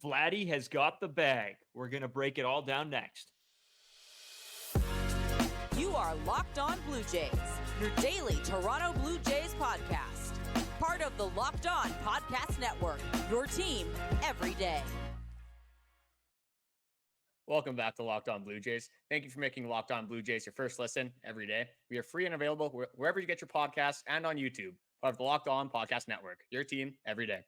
Vladdy has got the bag. We're going to break it all down next. You are Locked On Blue Jays, your daily Toronto Blue Jays podcast. Part of the Locked On Podcast Network, your team every day. Welcome back to Locked On Blue Jays. Thank you for making Locked On Blue Jays your first listen every day. We are free and available wherever you get your podcasts and on YouTube. Part of the Locked On Podcast Network, your team every day.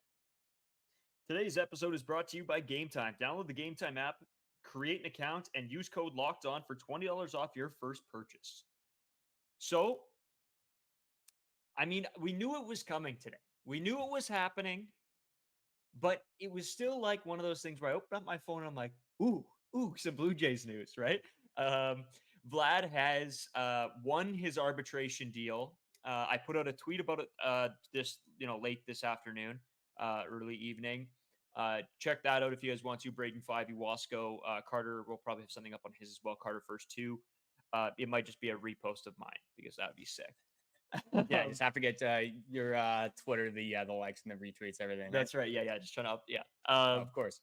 Today's episode is brought to you by Game Time. Download the Game Time app, create an account, and use code Locked On for $20 off your first purchase. So, I mean, we knew it was coming today. We knew it was happening, but it was still like one of those things where I opened up my phone and I'm like, ooh, some Blue Jays news, right? Vlad has won his arbitration deal. I put out a tweet about it late this afternoon, early evening. Check that out if you guys want to. Braden 5, Wasco, Carter will probably have something up on his as well. Carter first 2. It might just be a repost of mine because that would be sick. Yeah, you just have to get your Twitter, the likes and the retweets, everything. That's right. Yeah. Just trying to up. Yeah. Of course.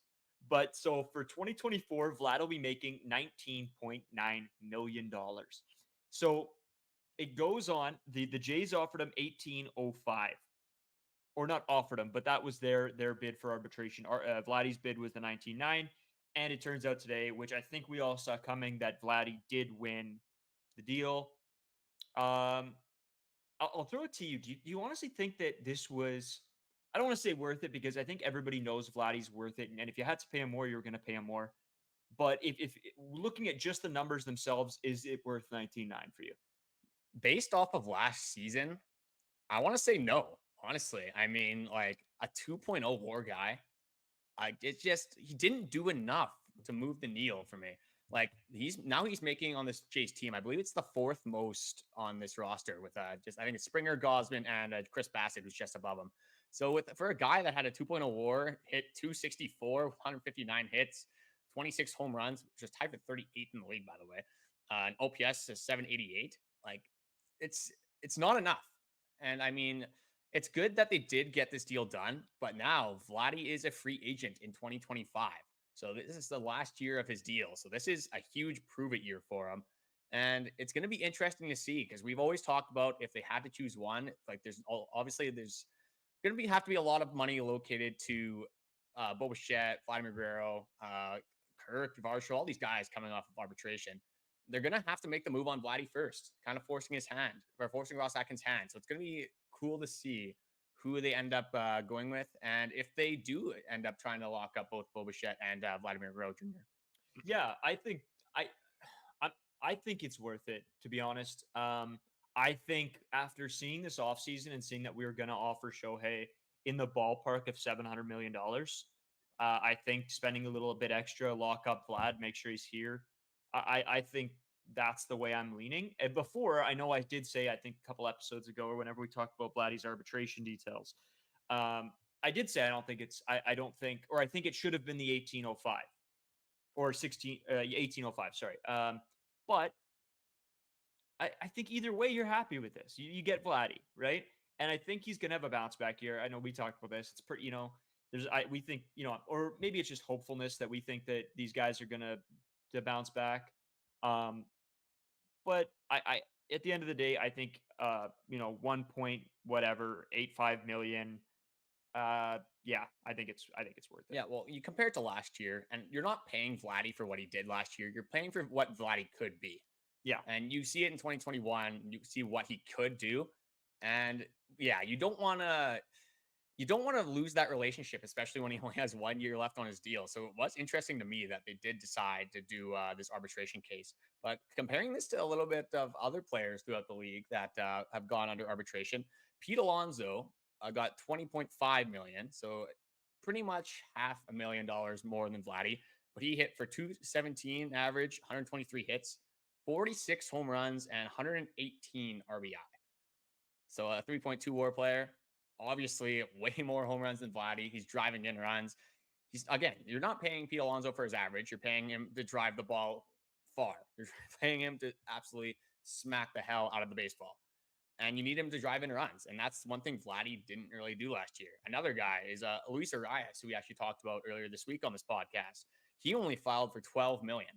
But so for 2024, Vlad will be making $19.9 million. So it goes on. The Jays offered him $18.05. Or not offered him, but that was their bid for arbitration. Vladdy's bid was the $19.9. And it turns out today, which I think we all saw coming, that Vladdy did win the deal. I'll throw it to you. Do you honestly think that this was, I don't want to say worth it because I think everybody knows Vladdy's worth it. And if you had to pay him more, you're going to pay him more. But if looking at just the numbers themselves, is it worth $19.9 for you? Based off of last season, I want to say no, honestly. I mean, like a 2.0 WAR guy, he didn't do enough to move the needle for me. Like he's making on this Jays team, I believe it's the 4th most on this roster with I think it's Springer, Gosman, and Chris Bassett, who's just above him. So for a guy that had a 2.0 WAR, hit 264, 159 hits, 26 home runs, which is tied for 38th in the league, by the way. An OPS is 788. Like it's not enough. And I mean, it's good that they did get this deal done, but now Vladdy is a free agent in 2025. So this is the last year of his deal. So this is a huge prove-it year for him. And it's going to be interesting to see because we've always talked about if they had to choose one, like there's going to have to be a lot of money allocated to Bo Bichette, Vladimir Guerrero, Kirk, Varsho, all these guys coming off of arbitration. They're going to have to make the move on Vladdy first, kind of forcing Ross Atkins' hand. So it's going to be cool to see who they end up going with, and if they do end up trying to lock up both Bo Bichette and Vladimir Guerrero Jr. Yeah, I think it's worth it, to be honest. I think after seeing this offseason and seeing that we were going to offer Shohei in the ballpark of $700 million, I think spending a little bit extra, lock up Vlad, make sure he's here. I think that's the way I'm leaning. And before, I know I did say, I think a couple episodes ago, or whenever we talked about Vladdy's arbitration details, I did say I think it should have been the 1805 or 1805. Sorry. But I think either way, you're happy with this. You get Vladdy, right? And I think he's going to have a bounce back here. I know we talked about this. It's pretty, we think, or maybe it's just hopefulness that we think that these guys are going to bounce back. But I at the end of the day, I think 1.85 million. Yeah, I think it's worth it. Yeah, well, you compare it to last year, and you're not paying Vladdy for what he did last year. You're paying for what Vladdy could be. Yeah, and you see it in 2021. You see what he could do, and yeah, you don't want to lose that relationship, especially when he only has 1 year left on his deal. So it was interesting to me that they did decide to do this arbitration case. But comparing this to a little bit of other players throughout the league that have gone under arbitration, Pete Alonso got $20.5 million, so pretty much $500,000 more than Vladdy. But he hit for 217 average, 123 hits, 46 home runs, and 118 RBI. So a 3.2 WAR player. Obviously, way more home runs than Vladdy. He's driving in runs. You're not paying Pete Alonso for his average. You're paying him to drive the ball far. You're paying him to absolutely smack the hell out of the baseball. and you need him to drive in runs. And that's one thing Vladdy didn't really do last year. Another guy is Luis Arias, who we actually talked about earlier this week on this podcast. He only filed for 12 million.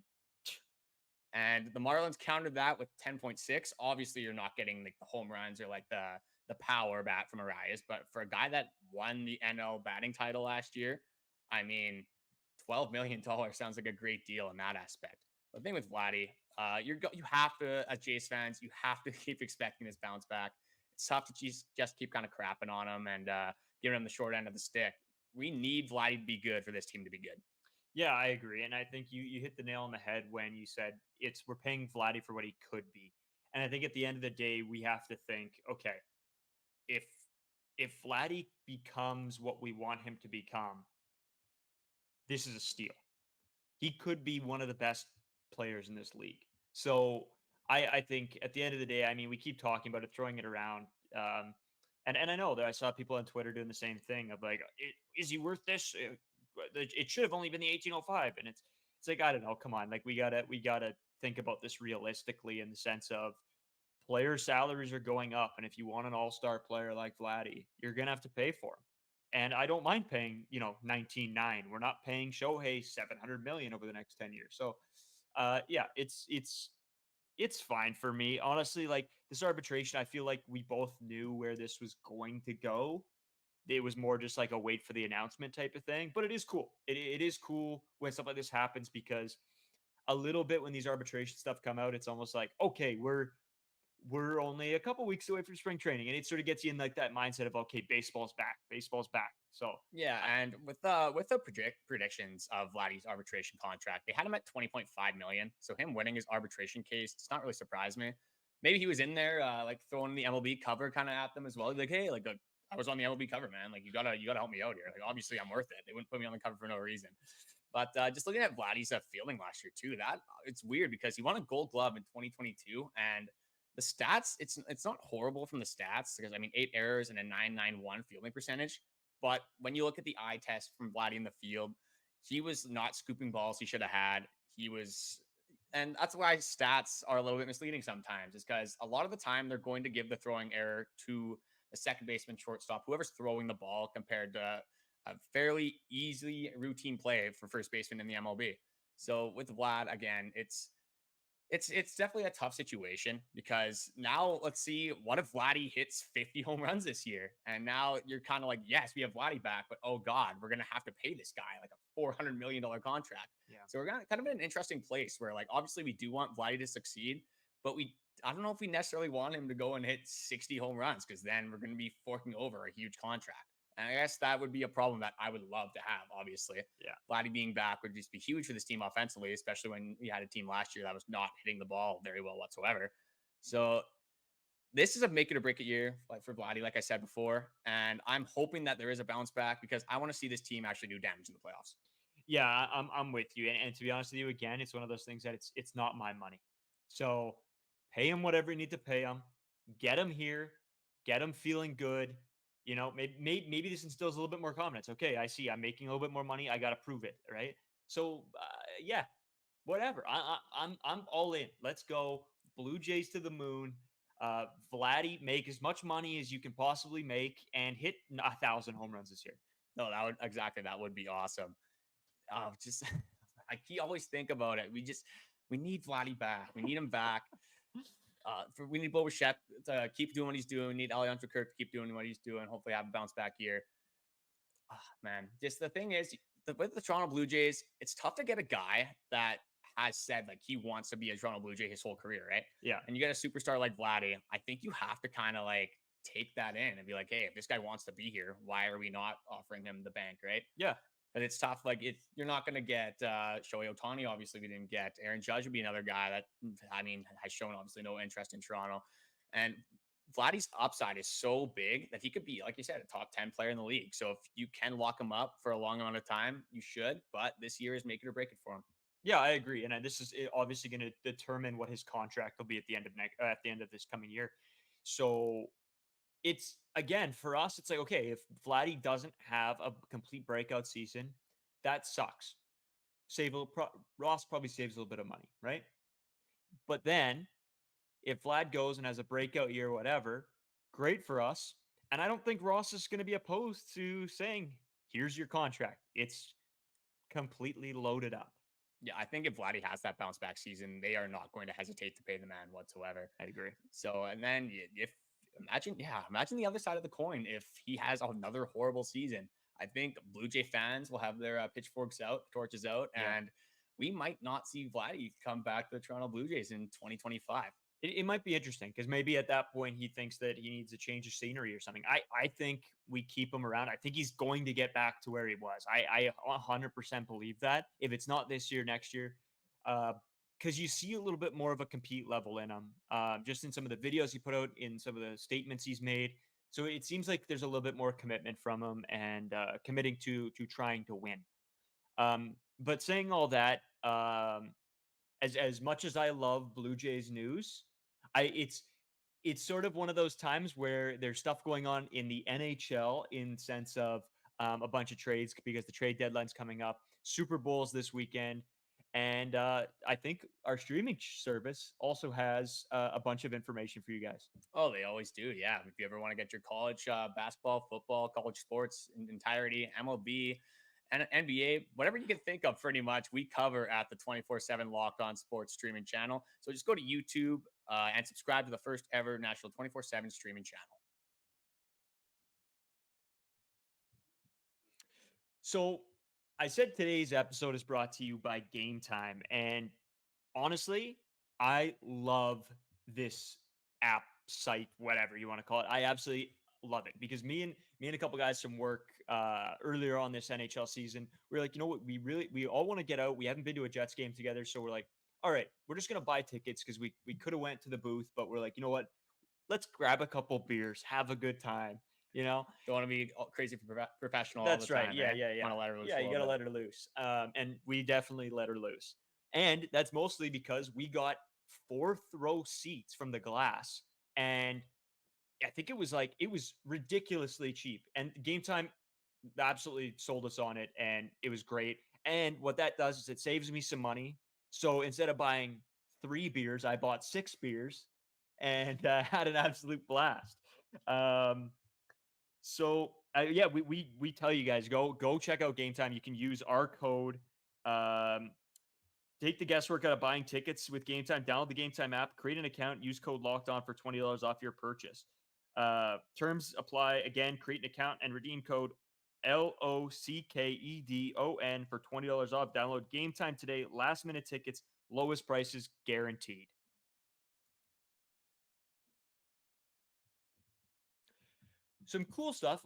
And the Marlins countered that with 10.6. Obviously, you're not getting like the home runs or like the power bat from Arias, but for a guy that won the NL batting title last year, I mean, $12 million sounds like a great deal in that aspect. The thing with Vladdy, you have to, as Jays fans, you have to keep expecting this bounce back. It's tough to just keep kind of crapping on him and giving him the short end of the stick. We need Vladdy to be good for this team to be good. Yeah, I agree. And I think you hit the nail on the head when you said we're paying Vladdy for what he could be. And I think at the end of the day, we have to think, okay, if Vladdy becomes what we want him to become, this is a steal. He could be one of the best players in this league. So I think at the end of the day, I mean, we keep talking about it, throwing it around. And I know that I saw people on Twitter doing the same thing of like, is he worth this? It should have only been the 1805. And it's like, I don't know, come on. Like we gotta think about this realistically in the sense of player salaries are going up. And if you want an all-star player like Vladdy, you're going to have to pay for him. And I don't mind paying, 19.9. We're not paying Shohei 700 million over the next 10 years. So, yeah, it's fine for me. Honestly, like this arbitration, I feel like we both knew where this was going to go. It was more just like a wait for the announcement type of thing, but it is cool. It is cool when stuff like this happens because a little bit when these arbitration stuff come out, it's almost like, okay, we're only a couple weeks away from spring training, and it sort of gets you in like that mindset of okay, baseball's back. So yeah, and with the predictions of Vladdy's arbitration contract, they had him at 20.5 million. So him winning his arbitration case does not really surprise me. Maybe he was in there like throwing the MLB cover kind of at them as well. Like, hey, like I was on the MLB cover, man. Like you gotta help me out here. Like obviously I'm worth it. They wouldn't put me on the cover for no reason. But just looking at Vladdy's fielding last year too, that it's weird because he won a Gold Glove in 2022 and the stats, it's not horrible from the stats because I mean 8 errors and a 991 fielding percentage. But when you look at the eye test from Vladdy in the field, he was not scooping balls he should have had. He was, and that's why stats are a little bit misleading sometimes, is because a lot of the time they're going to give the throwing error to the second baseman, shortstop, whoever's throwing the ball compared to a fairly easy routine play for first baseman in the MLB. So with Vlad, again, it's definitely a tough situation because now let's see what if Vladdy hits 50 home runs this year, and now you're kind of like, yes, we have Vladdy back, but oh god, we're gonna have to pay this guy like a $400 million contract. yeah, So we're kind of in an interesting place where like obviously we do want Vladdy to succeed, but I don't know if we necessarily want him to go and hit 60 home runs because then we're going to be forking over a huge contract. And I guess that would be a problem that I would love to have, obviously. yeah. Vladdy being back would just be huge for this team offensively, especially when we had a team last year that was not hitting the ball very well whatsoever. So this is a make it or break it year for Vladdy, like I said before. And I'm hoping that there is a bounce back because I want to see this team actually do damage in the playoffs. Yeah, I'm with you. And to be honest with you, again, it's one of those things that it's not my money. So pay him whatever you need to pay him. Get him here. Get him feeling good. Maybe this instills a little bit more confidence. Okay, I see. I'm making a little bit more money. I got to prove it, right? So yeah, whatever. I'm all in. Let's go. Blue Jays to the moon. Vladdy, make as much money as you can possibly make and hit 1,000 home runs this year. No, that would be awesome. Just I always think about it. We need Vladdy back. We need him back. We need Bo Bichette to keep doing what he's doing. We need Alejandro Kirk to keep doing what he's doing. Hopefully have a bounce back here. Man, just the thing is, with the Toronto Blue Jays, it's tough to get a guy that has said like he wants to be a Toronto Blue Jay his whole career, right? Yeah. And you get a superstar like Vladdy. I think you have to kind of like take that in and be like, hey, if this guy wants to be here, why are we not offering him the bank, right? Yeah. But it's tough. Like you're not going to get Shohei Ohtani. Obviously, we didn't get Aaron Judge. Would be another guy that has shown obviously no interest in Toronto. And Vladdy's upside is so big that he could be, like you said, a top 10 player in the league. So if you can lock him up for a long amount of time, you should. But this year is make it or break it for him. Yeah, I agree. And this is obviously going to determine what his contract will be at the end of this coming year. So it's, again, for us, it's like, okay, if Vladdy doesn't have a complete breakout season, that sucks. Ross probably saves a little bit of money, right? But then if Vlad goes and has a breakout year, whatever, great for us. And I don't think Ross is going to be opposed to saying, here's your contract. It's completely loaded up. Yeah, I think if Vladdy has that bounce back season, they are not going to hesitate to pay the man whatsoever. I agree. So, and then if imagine the other side of the coin. If he has another horrible season, I think Blue Jay fans will have their pitchforks out, torches out, and we might not see Vladdy come back to the Toronto Blue Jays in 2025. It might be interesting because maybe at that point he thinks that he needs a change of scenery or something. I think we keep him around. I think he's going to get back to where he was. I 100% believe that. If it's not this year, next year, because you see a little bit more of a compete level in him, just in some of the videos he put out, in some of the statements he's made. So it seems like there's a little bit more commitment from him and committing to trying to win. But saying all that, as much as I love Blue Jays news, it's sort of one of those times where there's stuff going on in the NHL in sense of a bunch of trades because the trade deadline's coming up. Super Bowl's this weekend. And I think our streaming service also has a bunch of information for you guys. Oh, they always do. Yeah. If you ever want to get your college basketball, football, college sports in entirety, MLB, and NBA, whatever you can think of, pretty much, we cover at the 24/7 Locked On Sports streaming channel. So just go to YouTube and subscribe to the first ever national 24/7 streaming channel. So I said today's episode is brought to you by Game Time. And honestly, I love this app, site, whatever you want to call it. I absolutely love it because me and a couple guys from work earlier on this NHL season, we are like, you know what, we all want to get out. We haven't been to a Jets game together, so we're like, all right, we're just gonna buy tickets because we could have went to the booth, but we're like, you know what, let's grab a couple beers, have a good time. You know, don't want to be crazy professional. That's all the right. time, Yeah, right? yeah, yeah. Want to let her loose. Yeah, you got to let her loose. And we definitely let her loose. And that's mostly because we got fourth row seats from the glass. And I think it was ridiculously cheap. And Game Time absolutely sold us on it. And it was great. And what that does is it saves me some money. So instead of buying 3 beers, I bought 6 beers and had an absolute blast. So yeah, we tell you guys, go check out Game Time. You can use our code. Take the guesswork out of buying tickets with Game Time. Download the Game Time app, create an account, use code Locked On for $20 off your purchase. Terms apply. Again, create an account and redeem code LOCKEDON for $20 off. Download Game Time today. Last minute tickets, lowest prices guaranteed. Some cool stuff.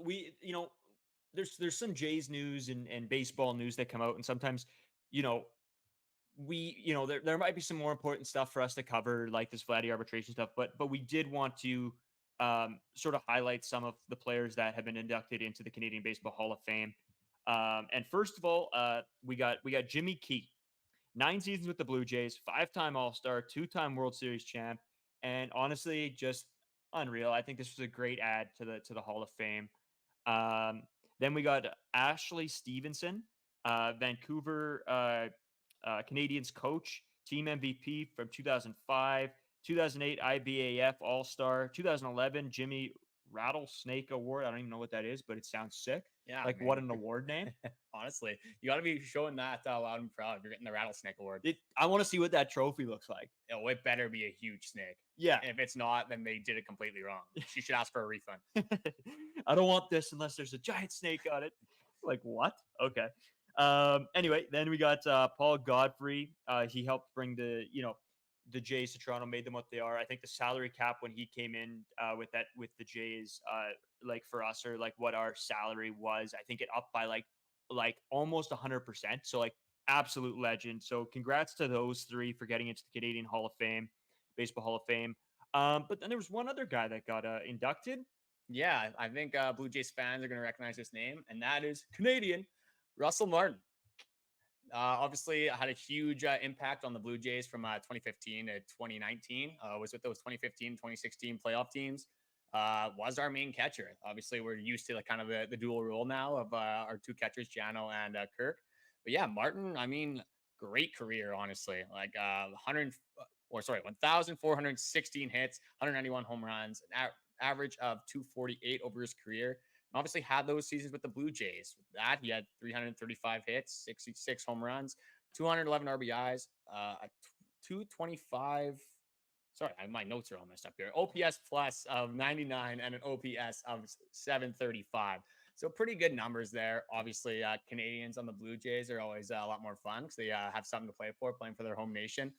There's some Jays news and baseball news that come out, and sometimes, there might be some more important stuff for us to cover, like this Vladdy arbitration stuff, but we did want to sort of highlight some of the players that have been inducted into the Canadian Baseball Hall of Fame. And first of all, we got Jimmy Key, 9 seasons with the Blue Jays, 5-time All-Star, 2-time World Series champ, and honestly, just unreal. I think this was a great add to the Hall of Fame. Then we got Ashley Stephenson, Vancouver Canadians coach, team MVP from 2005, 2008 IBAF All-Star, 2011 Jimmy Rattlesnake Award. I don't even know what that is, but it sounds sick. Yeah, like, man, what an award name. Honestly, you got to be showing that loud and proud. You're getting the Rattlesnake Award. I want to see what that trophy looks like. It better be a huge snake. Yeah. If it's not, then they did it completely wrong. She should ask for a refund. I don't want this unless there's a giant snake on it. Like, what? Okay. Anyway, then we got Paul Godfrey. He helped bring the Jays to Toronto, made them what they are. I think the salary cap when he came in with the Jays, like for us, or like what our salary was, I think it upped by like almost 100%. So like absolute legend. So congrats to those 3 for getting into the Canadian Hall of Fame, Baseball Hall of Fame. But then there was one other guy that got inducted. Yeah, I think Blue Jays fans are going to recognize his name, and that is Canadian Russell Martin. Obviously had a huge impact on the Blue Jays from 2015 to 2019. Was with those 2015, 2016 playoff teams. Was our main catcher. Obviously, we're used to kind of the dual role now of our 2 catchers, Jano and Kirk. But yeah, Martin, I mean, great career, honestly. Like 1,416 hits, 191 home runs, an average of 248 over his career. And obviously had those seasons with the Blue Jays. With that, he had 335 hits, 66 home runs, 211 RBIs, a 225. Sorry, my notes are all messed up here. OPS plus of 99 and an OPS of 735. So pretty good numbers there. Obviously, Canadians on the Blue Jays are always a lot more fun because they have something to play for, playing for their home nation.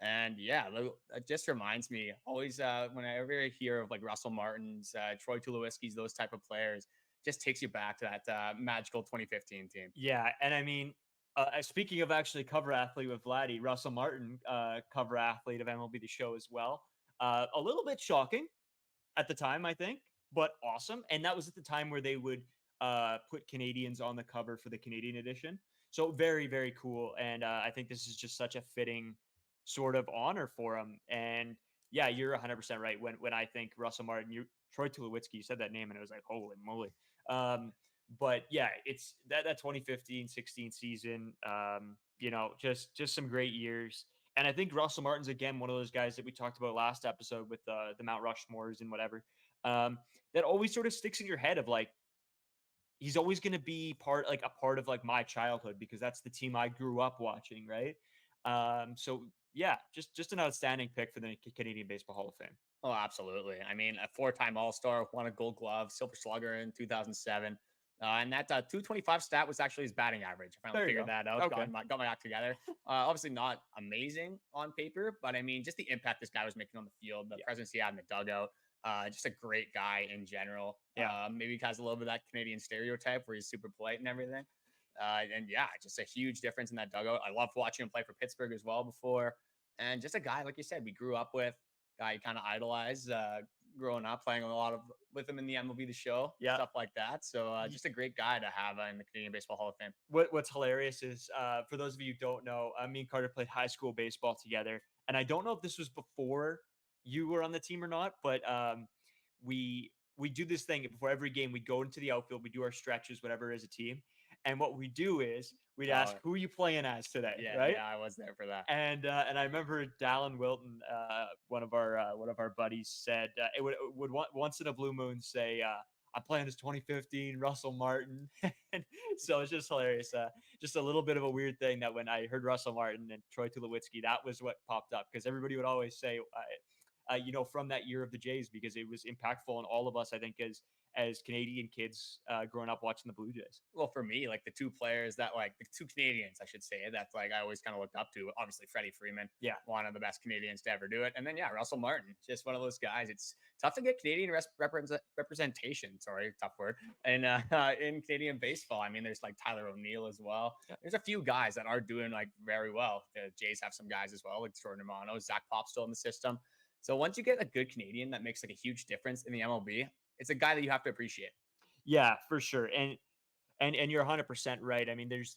And yeah, it just reminds me always whenever I hear of like Russell Martins, Troy Tulowitzki's, those type of players, just takes you back to that magical 2015 team. Yeah, and I mean, speaking of actually cover athlete with Vladdy, Russell Martin, cover athlete of MLB The Show as well. A little bit shocking at the time, I think, but awesome. And that was at the time where they would put Canadians on the cover for the Canadian edition. So very, very cool. And I think this is just such a fitting sort of honor for him. And yeah, you're 100% right. When I think Russell Martin, Troy Tulowitzki, you said that name and it was like, holy moly. But yeah, it's that 2015-16 season, just some great years. And I think Russell Martin's again one of those guys that we talked about last episode with the Mount Rushmores and whatever. That always sort of sticks in your head of like he's always going to be a part of like my childhood because that's the team I grew up watching, right? So yeah, just an outstanding pick for the Canadian Baseball Hall of Fame. Oh, absolutely. I mean, a four-time All-Star, won a Gold Glove, Silver Slugger in 2007. And that 225 stat was actually his batting average. I finally figured that out. Okay. Got my act together. Obviously not amazing on paper, but I mean, just the impact this guy was making on the field, the presence he had in the dugout. Just a great guy in general. Yeah. Maybe he has a little bit of that Canadian stereotype where he's super polite and everything. And yeah, just a huge difference in that dugout. I loved watching him play for Pittsburgh as well before. And just a guy, like you said, we grew up with, guy you kind of idolized growing up, playing a lot with him in the MLB The Show, stuff like that. So just a great guy to have in the Canadian Baseball Hall of Fame. What's hilarious is, for those of you who don't know, me and Carter played high school baseball together. And I don't know if this was before you were on the team or not, but we do this thing before every game. We go into the outfield, we do our stretches, whatever, as a team. And what we do is we'd ask, who are you playing as today? Yeah, right? Yeah, I was there for that. And I remember Dallin Wilton, one of our buddies, said it would once in a blue moon say, I'm playing as 2015 Russell Martin. And so it's just hilarious. Just a little bit of a weird thing that when I heard Russell Martin and Troy Tulowitzki, that was what popped up because everybody would always say, from that year of the Jays, because it was impactful on all of us, I think, as Canadian kids growing up watching the Blue Jays. Well, for me, like the two players that the two Canadians, I should say, that's like I always kind of looked up to. Obviously, Freddie Freeman, one of the best Canadians to ever do it. And then, Russell Martin, just one of those guys. It's tough to get Canadian representation. Sorry, tough word. And in Canadian baseball, I mean, there's like Tyler O'Neill as well. There's a few guys that are doing like very well. The Jays have some guys as well, like Jordan Romano, Zach Pop still in the system. So once you get a good Canadian that makes like a huge difference in the MLB, it's a guy that you have to appreciate. Yeah, for sure. And you're 100% right. I mean, there's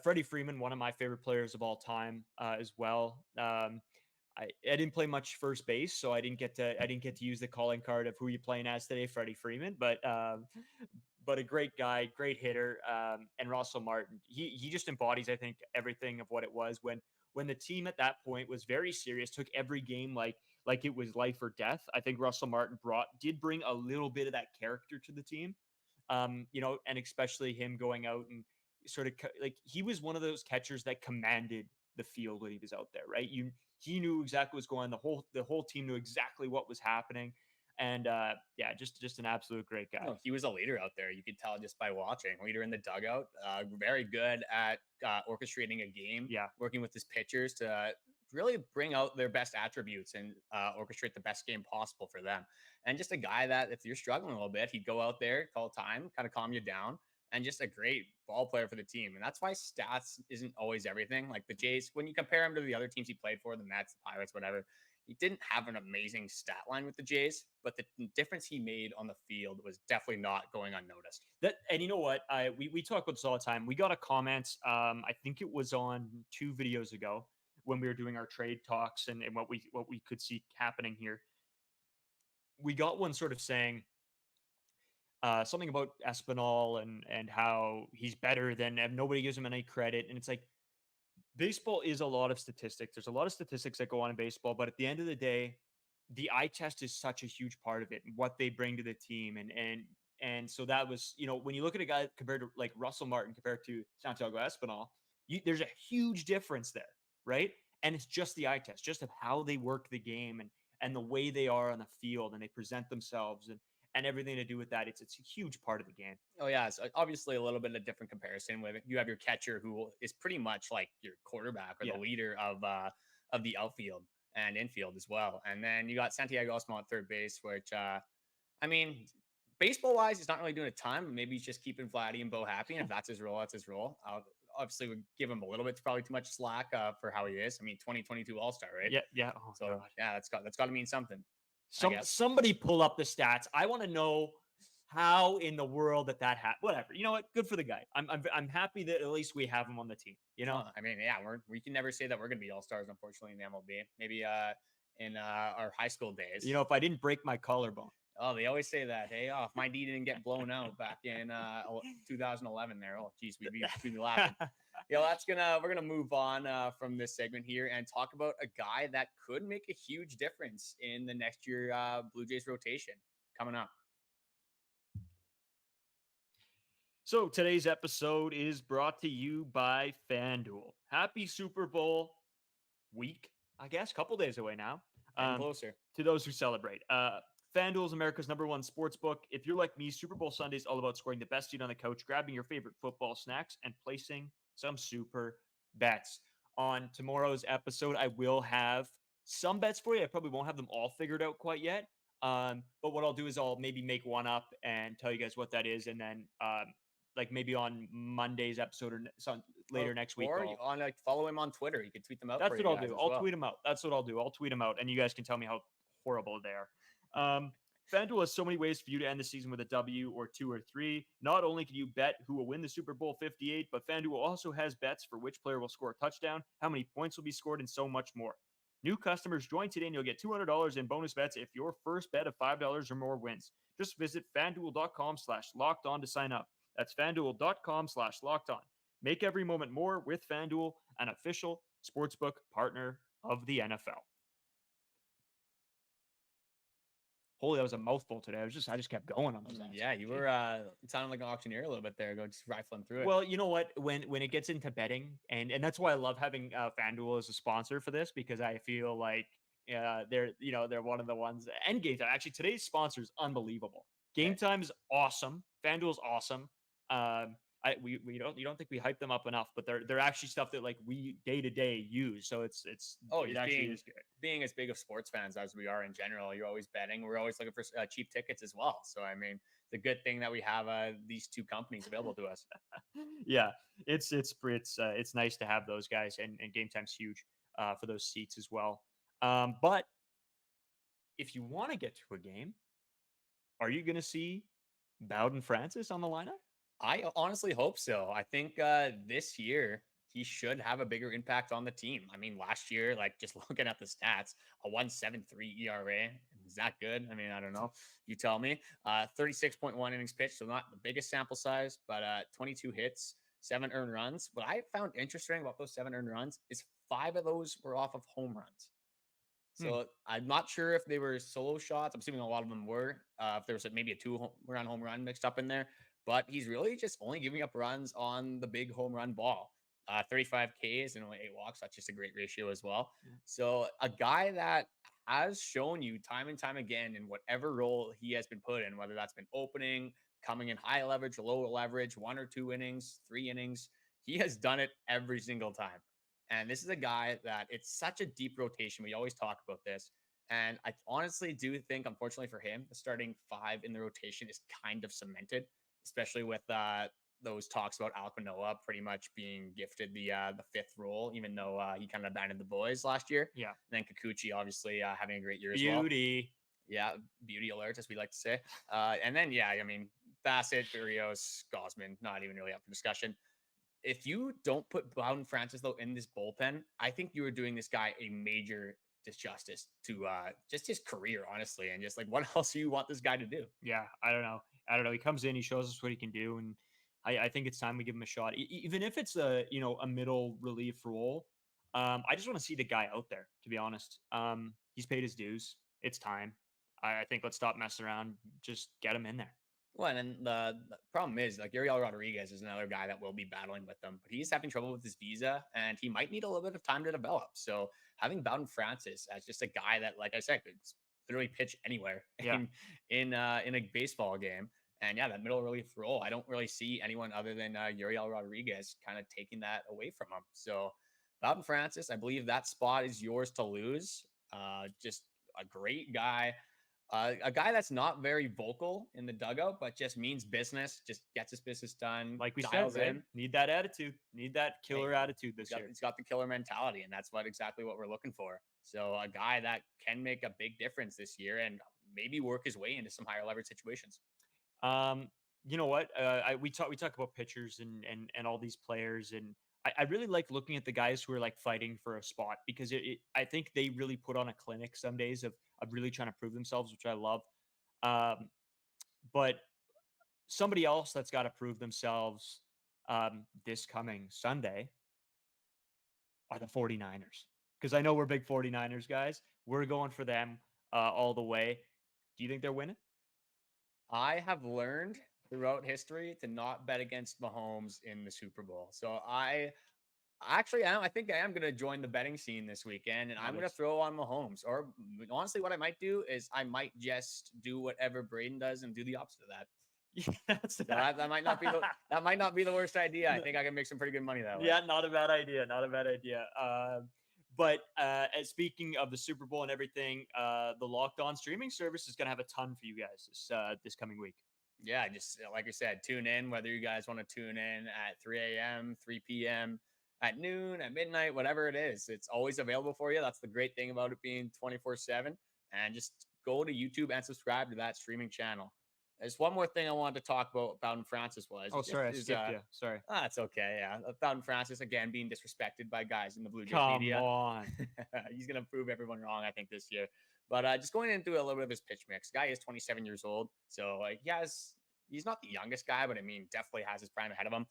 Freddie Freeman, one of my favorite players of all time, as well. I didn't play much first base, so I didn't get to use the calling card of who you playing as today, Freddie Freeman. But a great guy, great hitter. And Russell Martin, he just embodies, I think, everything of what it was when the team at that point was very serious, took every game like it was life or death. I think Russell Martin did bring a little bit of that character to the team, and especially him going out and sort of like he was one of those catchers that commanded the field when he was out there, right? He knew exactly what was going on. The whole team knew exactly what was happening. And just an absolute great guy. Oh, he was a leader out there. You could tell just by watching. Leader in the dugout. Very good at orchestrating a game. Yeah, working with his pitchers to really bring out their best attributes and orchestrate the best game possible for them. And just a guy that if you're struggling a little bit, he'd go out there, call time, kind of calm you down. And just a great ball player for the team. And that's why stats isn't always everything. Like the Jays, when you compare him to the other teams he played for, the Mets, the Pirates, whatever, he didn't have an amazing stat line with the Jays, but the difference he made on the field was definitely not going unnoticed. And you know what? We talk about this all the time. We got a comment, I think it was on 2 videos ago when we were doing our trade talks and what we could see happening here. We got one sort of saying something about Espinal and how he's better than, and nobody gives him any credit. And it's like, Baseball is a lot of statistics. There's a lot of statistics that go on in baseball, but at the end of the day, the eye test is such a huge part of it and what they bring to the team. And so that was, when you look at a guy compared to like Russell Martin compared to Santiago Espinal, there's a huge difference there, right? And it's just the eye test, just of how they work the game and the way they are on the field and they present themselves and everything to do with that. It's a huge part of the game. Oh yeah, it's obviously a little bit of different comparison with you have your catcher who is pretty much like your quarterback or the leader of the outfield and infield as well. And then you got Santiago Espinal at third base, which I mean, baseball wise, he's not really doing a ton. But maybe he's just keeping Vladdy and Bo happy, and if that's his role, that's his role. Obviously, would give him a little bit, probably too much slack for how he is. I mean, 2022 All Star, right? Yeah. Oh, so God. yeah, that's got to mean something. Somebody pull up the stats. I want to know how in the world that happened. Whatever. You know what? Good for the guy. I'm happy that at least we have him on the team. I mean, yeah, we can never say that we're gonna be all stars, unfortunately, in the MLB. Maybe in our high school days. If I didn't break my collarbone. Oh, they always say that. Hey, if my knee didn't get blown out back in 2011 there. Oh, geez, we'd be laughing. We're gonna move on from this segment here and talk about a guy that could make a huge difference in the next year Blue Jays rotation coming up. So today's episode is brought to you by FanDuel. Happy Super Bowl week, I guess, couple days away now. Closer to those who celebrate. FanDuel is America's #1 sports book. If you're like me, Super Bowl Sunday is all about scoring the best seat on the couch, grabbing your favorite football snacks, and placing some super bets. On tomorrow's episode, I will have some bets for you. I probably won't have them all figured out quite yet. But what I'll do is I'll maybe make one up and tell you guys what that is, and then like maybe on Monday's episode or later next week. Or follow him on Twitter. You can tweet them out. That's what I'll do. I'll tweet them out. That's what I'll do. I'll tweet them out, and you guys can tell me how horrible they are. FanDuel has so many ways for you to end the season with a W or 2 or 3. Not only can you bet who will win the Super Bowl 58, but FanDuel also has bets for which player will score a touchdown, how many points will be scored, and so much more. New customers join today and you'll get $200 in bonus bets if your first bet of $5 or more wins. Just visit FanDuel.com/lockedon to sign up. That's FanDuel.com/lockedon. Make every moment more with FanDuel, an official sportsbook partner of the NFL. Holy, that was a mouthful today. I just kept going on those. Yeah, you were sounding like an auctioneer a little bit there, just rifling through it. Well, you know what? When it gets into betting, and that's why I love having FanDuel as a sponsor for this, because I feel like they're one of the ones. And Game Time, actually, today's sponsor is unbelievable. Game Time is awesome. FanDuel is awesome. You don't think we hype them up enough, but they're actually stuff that like we day to day use. So it actually is good. Being as big of sports fans as we are in general, you're always betting. We're always looking for cheap tickets as well. So I mean, it's a good thing that we have these two companies available to us. Yeah, it's nice to have those guys, and Game Time's huge for those seats as well. But if you want to get to a game, are you going to see Bowden Francis on the lineup? I honestly hope so. I think this year he should have a bigger impact on the team. I mean, last year, like just looking at the stats, a 1.73 ERA. Is that good? I mean, I don't know. You tell me. 36.1 innings pitched, so not the biggest sample size, but 22 hits, 7 earned runs. What I found interesting about those 7 earned runs is 5 of those were off of home runs. So I'm not sure if they were solo shots. I'm assuming a lot of them were. If there was maybe a 2-run home run mixed up in there. But he's really just only giving up runs on the big home run ball. 35 Ks and only 8 walks. That's just a great ratio as well. So a guy that has shown you time and time again in whatever role he has been put in, whether that's been opening, coming in high leverage, low leverage, 1 or 2 innings, 3 innings, he has done it every single time. And this is a guy that it's such a deep rotation. We always talk about this. And I honestly do think, unfortunately for him, the starting 5 in the rotation is kind of cemented, especially with those talks about Alek Manoah pretty much being gifted the 5th role, even though he kind of abandoned the boys last year. Yeah. And then Kikuchi obviously having a great year as well. Beauty. Yeah, beauty alert, as we like to say. And then, I mean, Bassett, Berrios, Gausman, not even really up for discussion. If you don't put Bowden Francis, though, in this bullpen, I think you are doing this guy a major disjustice to just his career, honestly. And just like, what else do you want this guy to do? Yeah, I don't know. He comes in, he shows us what he can do, and I think it's time we give him a shot, even if it's a a middle relief role. I just want to see the guy out there. To be honest, he's paid his dues. It's time. I think let's stop messing around. Just get him in there. Well, and then the problem is like Uriel Rodriguez is another guy that will be battling with them, but he's having trouble with his visa and he might need a little bit of time to develop. So having Bowden Francis as just a guy that, like I said, could literally pitch anywhere Yeah. in a baseball game. And yeah, that middle relief role, I don't really see anyone other than Uriel Rodriguez kind of taking that away from him. So Bowden Francis, I believe that spot is yours to lose. Just a great guy. A guy that's not very vocal in the dugout, but just means business, just gets his business done. Like we said, dials right? in. Need that attitude. Need that killer attitude this year. He's got the killer mentality, and that's exactly what we're looking for. So a guy that can make a big difference this year and maybe work his way into some higher leverage situations. You know what? We talk about pitchers and all these players, and I really like looking at the guys who are like fighting for a spot because I think they really put on a clinic some days of really trying to prove themselves, which I love. But somebody else that's got to prove themselves this coming Sunday are the 49ers. Because I know we're big 49ers guys. We're going for them all the way. Do you think they're winning? I have learned throughout history to not bet against Mahomes in the Super Bowl. So I think I am going to join the betting scene this weekend, and I'm going to throw on Mahomes. Or honestly, what I might do is I might just do whatever Braden does and do the opposite of that. Yeah, that might not be the worst idea. I think I can make some pretty good money that way. Yeah, not a bad idea. Not a bad idea. But as speaking of the Super Bowl and everything, the Locked On streaming service is going to have a ton for you guys this coming week. Yeah, just like I said, tune in. Whether you guys want to tune in at 3 a.m., 3 p.m., at noon, at midnight, whatever it is, it's always available for you. That's the great thing about it being 24/7. And just go to YouTube and subscribe to that streaming channel. There's one more thing I wanted to talk about Bowden Francis was. Oh, sorry, I skipped you. Sorry. That's okay. Yeah. Bowden Francis, again, being disrespected by guys in the Blue Jays media. Come on. He's going to prove everyone wrong, I think, this year. But just going into a little bit of his pitch mix. Guy is 27 years old. So, like, he's not the youngest guy, but I mean, definitely has his prime ahead of him.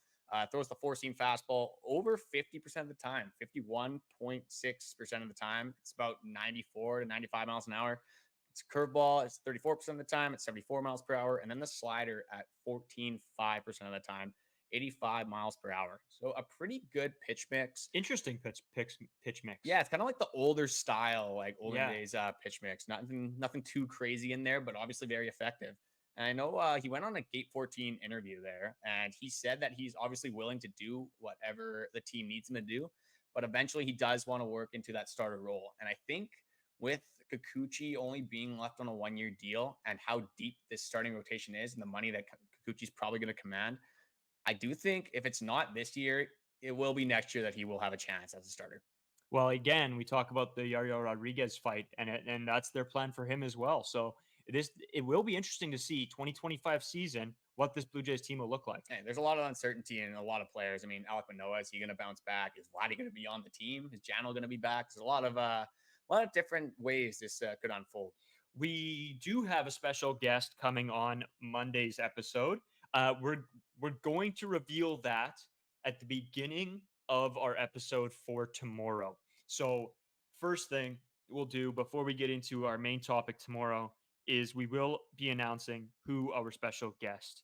Throws the four-seam fastball over 50% of the time, 51.6% of the time. It's about 94 to 95 miles an hour. It's a curveball. It's 34% of the time. It's 74 miles per hour. And then the slider at 14.5% of the time, 85 miles per hour. So a pretty good pitch mix. Interesting pitch mix. Yeah, it's kind of like the older style, like olden days pitch mix. Nothing too crazy in there, but obviously very effective. And I know he went on a Gate 14 interview there, and he said that he's obviously willing to do whatever the team needs him to do, but eventually he does want to work into that starter role. And I think with Kikuchi only being left on a one-year deal and how deep this starting rotation is and the money that Kikuchi's probably going to command, I do think if it's not this year, it will be next year that he will have a chance as a starter. Well, again, we talk about the Uriel Rodriguez fight, and that's their plan for him as well. So it will be interesting to see 2025 season what this Blue Jays team will look like. Hey, there's a lot of uncertainty in a lot of players. I mean, Alek Manoah, is he going to bounce back? Is Vladdy going to be on the team? Is Jano going to be back? There's a lot of different ways this could unfold. We do have a special guest coming on Monday's episode. We're going to reveal that at the beginning of our episode for tomorrow. So first thing we'll do before we get into our main topic tomorrow is we will be announcing who our special guest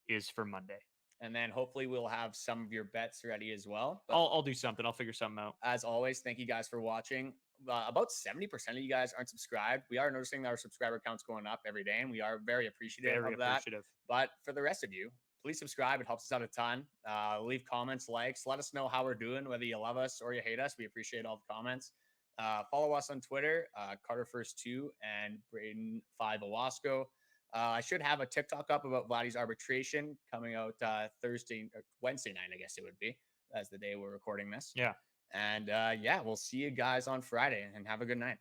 is for Monday. And then hopefully we'll have some of your bets ready as well. I'll do something. I'll figure something out. As always, thank you guys for watching. About 70% of you guys aren't subscribed. We are noticing that our subscriber count's going up every day, and we are very appreciative of that. But for the rest of you, please subscribe. It helps us out a ton. Leave comments, likes. Let us know how we're doing, whether you love us or you hate us. We appreciate all the comments. Follow us on Twitter, Carter First 2 and Braden 5 Owasco. I should have a TikTok up about Vladdy's arbitration coming out Wednesday night, I guess it would be. That's the day we're recording this. Yeah. And we'll see you guys on Friday and have a good night.